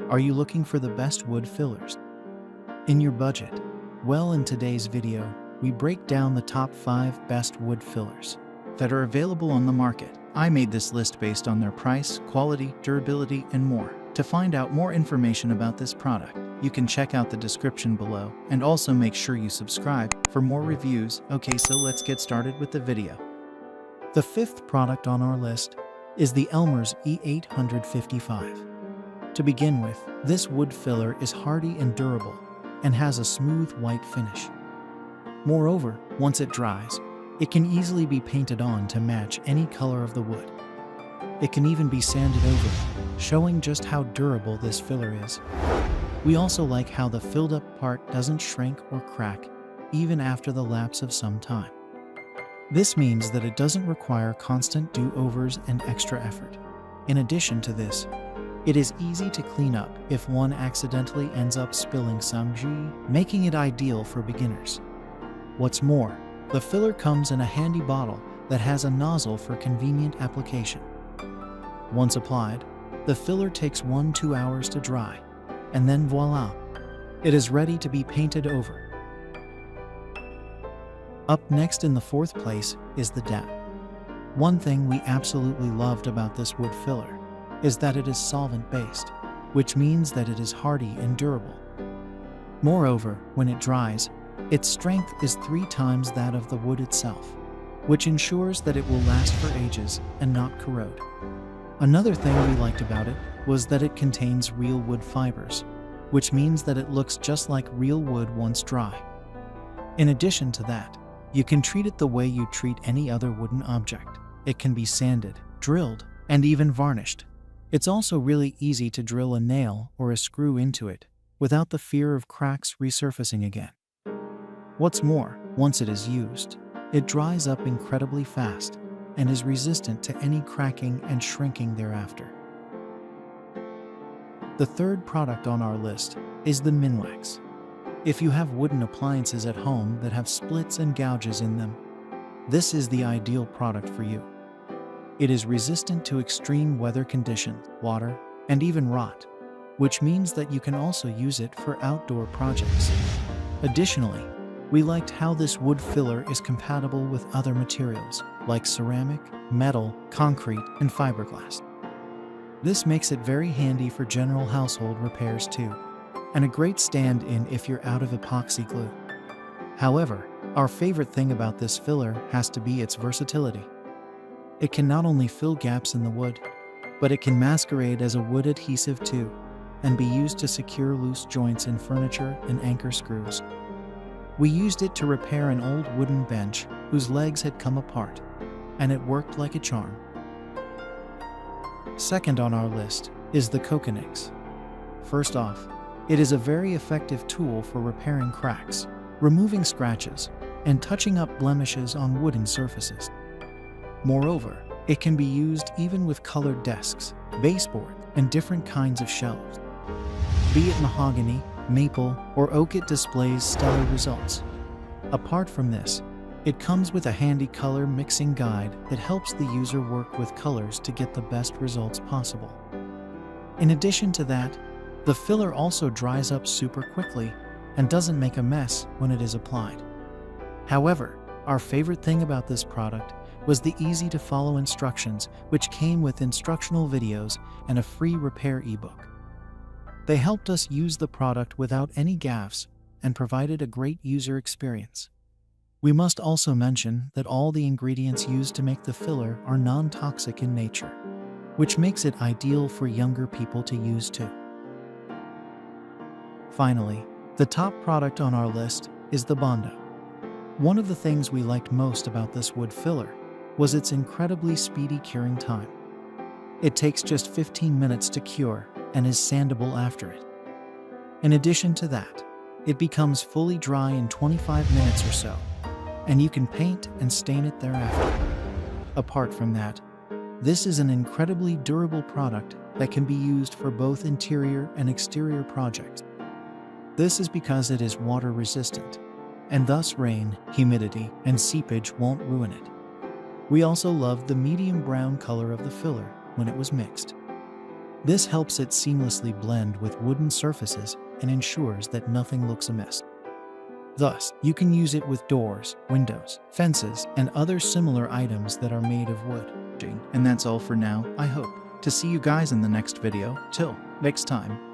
Are you looking for the best wood fillers in your budget? Well, in today's video, we break down the top 5 best wood fillers that are available on the market. I made this list based on their price, quality, durability, and more. To find out more information about this product, you can check out the description below, and also make sure you subscribe for more reviews. Okay, so let's get started with the video. The 5th product on our list is the Elmer's E855. To begin with, this wood filler is hardy and durable, and has a smooth white finish. Moreover, once it dries, it can easily be painted on to match any color of the wood. It can even be sanded over, showing just how durable this filler is. We also like how the filled up part doesn't shrink or crack, even after the lapse of some time. This means that it doesn't require constant do-overs and extra effort. In addition to this, it is easy to clean up if one accidentally ends up spilling some jus, making it ideal for beginners. What's more, the filler comes in a handy bottle that has a nozzle for convenient application. Once applied, the filler takes 1-2 hours to dry, and then voila, it is ready to be painted over. Up next in the 4th place is the DAP. One thing we absolutely loved about this wood filler is that it is solvent-based, which means that it is hardy and durable. Moreover, when it dries, its strength is 3 times that of the wood itself, which ensures that it will last for ages and not corrode. Another thing we liked about it was that it contains real wood fibers, which means that it looks just like real wood once dry. In addition to that, you can treat it the way you treat any other wooden object. It can be sanded, drilled, and even varnished. It's also really easy to drill a nail or a screw into it without the fear of cracks resurfacing again. What's more, once it is used, it dries up incredibly fast and is resistant to any cracking and shrinking thereafter. The 3rd product on our list is the Minwax. If you have wooden appliances at home that have splits and gouges in them, this is the ideal product for you. It is resistant to extreme weather conditions, water, and even rot, which means that you can also use it for outdoor projects. Additionally, we liked how this wood filler is compatible with other materials like ceramic, metal, concrete, and fiberglass. This makes it very handy for general household repairs too, and a great stand-in if you're out of epoxy glue. However, our favorite thing about this filler has to be its versatility. It can not only fill gaps in the wood, but it can masquerade as a wood adhesive too, and be used to secure loose joints in furniture and anchor screws. We used it to repair an old wooden bench whose legs had come apart, and it worked like a charm. Second on our list is the Coconix. First off, it is a very effective tool for repairing cracks, removing scratches, and touching up blemishes on wooden surfaces. Moreover, it can be used even with colored desks, baseboard, and different kinds of shelves. Be it mahogany, maple, or oak, it displays stellar results. Apart from this, it comes with a handy color mixing guide that helps the user work with colors to get the best results possible. In addition to that, the filler also dries up super quickly and doesn't make a mess when it is applied. However, our favorite thing about this product was the easy-to-follow instructions, which came with instructional videos and a free repair ebook. They helped us use the product without any gaffes and provided a great user experience. We must also mention that all the ingredients used to make the filler are non-toxic in nature, which makes it ideal for younger people to use too. Finally, the top product on our list is the Bondo. One of the things we liked most about this wood filler was its incredibly speedy curing time. It takes just 15 minutes to cure and is sandable after it. In addition to that, it becomes fully dry in 25 minutes or so, and you can paint and stain it thereafter. Apart from that, this is an incredibly durable product that can be used for both interior and exterior projects. This is because it is water resistant, and thus rain, humidity, and seepage won't ruin it. We also loved the medium brown color of the filler when it was mixed. This helps it seamlessly blend with wooden surfaces and ensures that nothing looks amiss. Thus, you can use it with doors, windows, fences, and other similar items that are made of wood. And that's all for now. I hope to see you guys in the next video. Till next time.